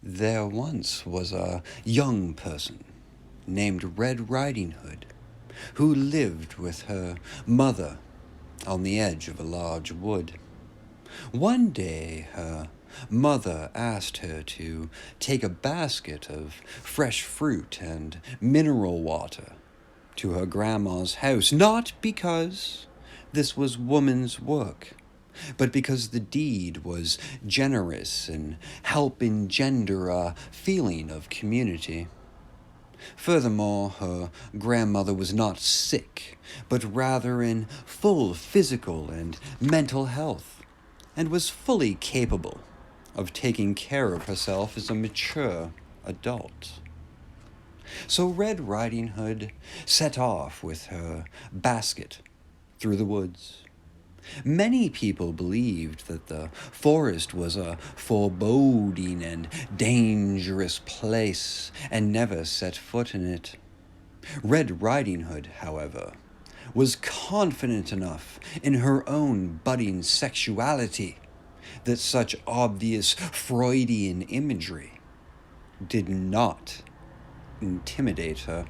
There once was a young person named Red Riding Hood who lived with her mother on the edge of a large wood. One day her mother asked her to take a basket of fresh fruit and mineral water to her grandma's house, not because this was woman's work, but because the deed was generous and help engender a feeling of community. Furthermore, her grandmother was not sick, but rather in full physical and mental health, and was fully capable of taking care of herself as a mature adult. So Red Riding Hood set off with her basket through the woods. Many people believed that the forest was a foreboding and dangerous place and never set foot in it. Red Riding Hood, however, was confident enough in her own budding sexuality that such obvious Freudian imagery did not intimidate her.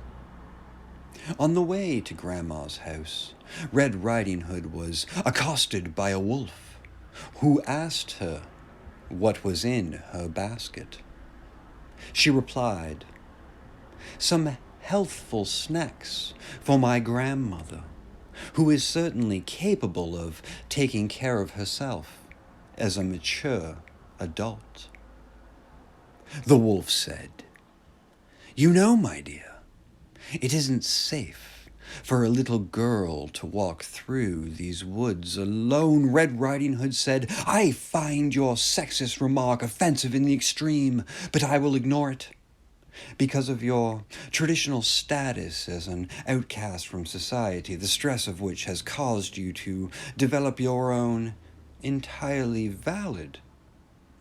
On the way to Grandma's house, Red Riding Hood was accosted by a wolf, who asked her what was in her basket. She replied, "Some healthful snacks for my grandmother, who is certainly capable of taking care of herself as a mature adult." The wolf said, "You know, my dear, it isn't safe for a little girl to walk through these woods alone." Red Riding Hood said, "I find your sexist remark offensive in the extreme, but I will ignore it. Because of your traditional status as an outcast from society, the stress of which has caused you to develop your own entirely valid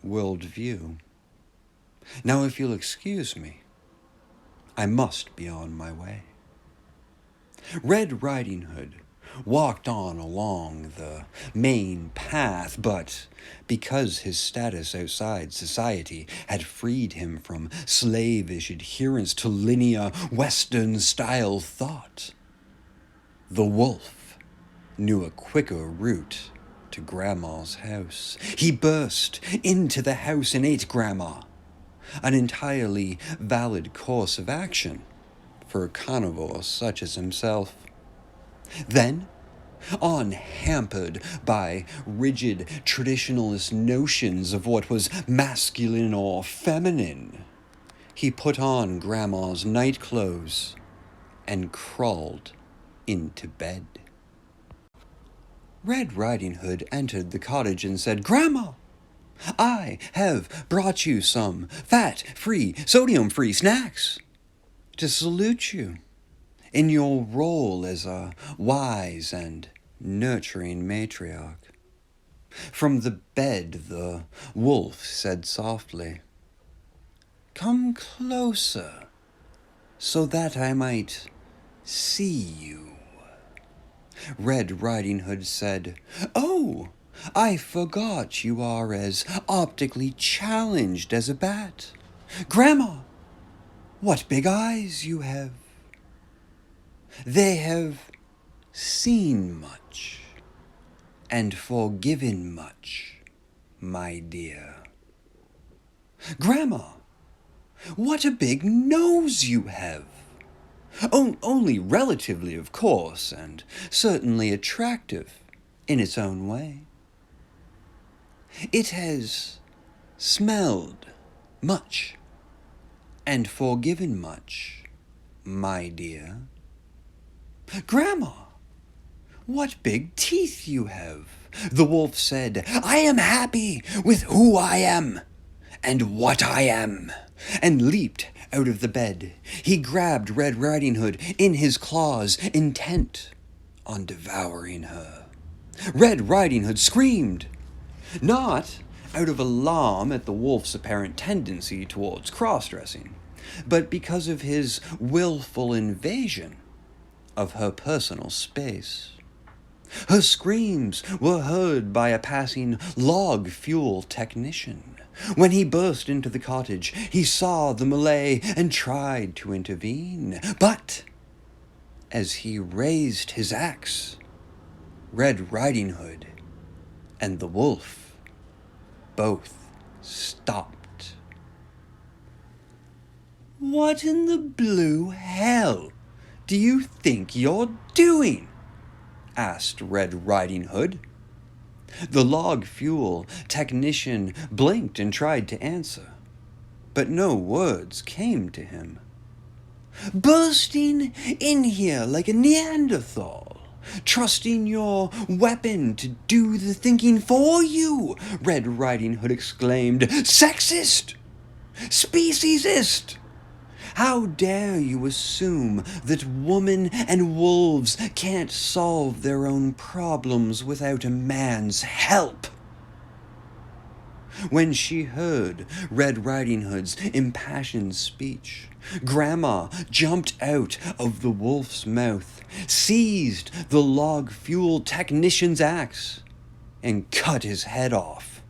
worldview. Now, if you'll excuse me, I must be on my way." Red Riding Hood walked on along the main path, but because his status outside society had freed him from slavish adherence to linear Western-style thought, the wolf knew a quicker route to Grandma's house. He burst into the house and ate Grandma, an entirely valid course of action for a carnivore such as himself. Then, unhampered by rigid traditionalist notions of what was masculine or feminine, he put on Grandma's night clothes and crawled into bed. Red Riding Hood entered the cottage and said, "Grandma, I have brought you some fat-free, sodium-free snacks to salute you in your role as a wise and nurturing matriarch." From the bed, the wolf said softly, "Come closer so that I might see you." Red Riding Hood said, "Oh, I forgot you are as optically challenged as a bat. Grandma, what big eyes you have. They have seen much and forgiven much, my dear." "Grandma, what a big nose you have. Only relatively, of course, and certainly attractive in its own way. It has smelled much and forgiven much, my dear." "Grandma, what big teeth you have." The wolf said, "I am happy with who I am and what I am," and leaped out of the bed. He grabbed Red Riding Hood in his claws, intent on devouring her. Red Riding Hood screamed, not out of alarm at the wolf's apparent tendency towards cross-dressing, but because of his willful invasion of her personal space. Her screams were heard by a passing log fuel technician, When he burst into the cottage, he saw the Malay and tried to intervene. But as he raised his axe, Red Riding Hood and the wolf both stopped. "What in the blue hell do you think you're doing?" asked Red Riding Hood. The log fuel technician blinked and tried to answer, but no words came to him. "Bursting in here like a Neanderthal, trusting your weapon to do the thinking for you," Red Riding Hood exclaimed. "Sexist! Speciesist! How dare you assume that women and wolves can't solve their own problems without a man's help?" When she heard Red Riding Hood's impassioned speech, Grandma jumped out of the wolf's mouth, seized the log fuel technician's axe, and cut his head off.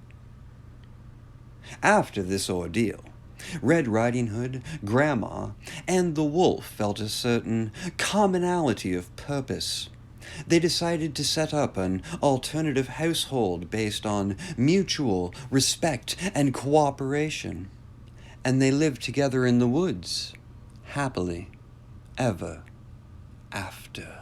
After this ordeal, Red Riding Hood, Grandma, and the wolf felt a certain commonality of purpose. They decided to set up an alternative household based on mutual respect and cooperation. And they lived together in the woods, happily ever after.